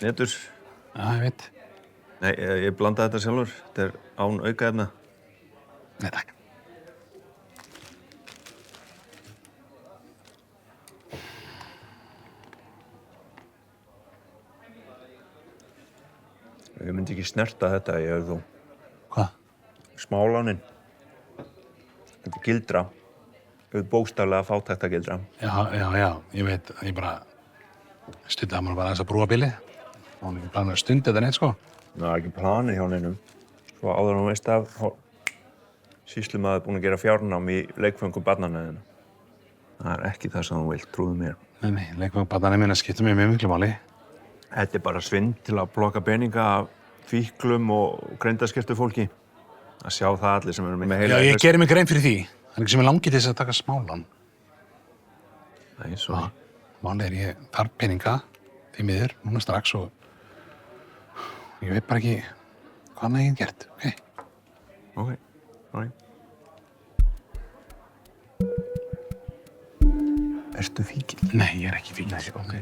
Neturs. Já, ég veit. Nei, ég blandaði þetta sjálfur. Þetta án aukaefna. Nei, takk. Ég myndi ekki snerta þetta, ég þú. Hvað? Smálánin. Þetta gildra. Bókstaflega fátæktagildra. Já, ég veit, ég bara stundi að maður bara aðeins að brúa bilið. Það var ekki planið að stundi þetta neitt, sko. Það er ekki planið hjá neinum. Svo áður hún veist af sýslumaður búinn að gera fjárnám í leikföngum barnanna þinna. Það er ekki það sem þú vilt, trúðu mér. Nei, leikfangbarnanna mína skipta mér mjög miklu máli. Þetta er bara svindl til að plokka peninga af fíklum og greindaskiptu fólki. Að sjá það allir sem eru með heila... Já, ég geri mig grein fyrir því. Það er ekki sem ég langi til þess að taka smálán. Nei, svo... Málið ég þarf peninga, því miður, núna strax og... Ég veit bara ekki hvað maður ég gert, Ok. Ertu fíkill? Nei, ég er ekki fíkill. Nei, ok.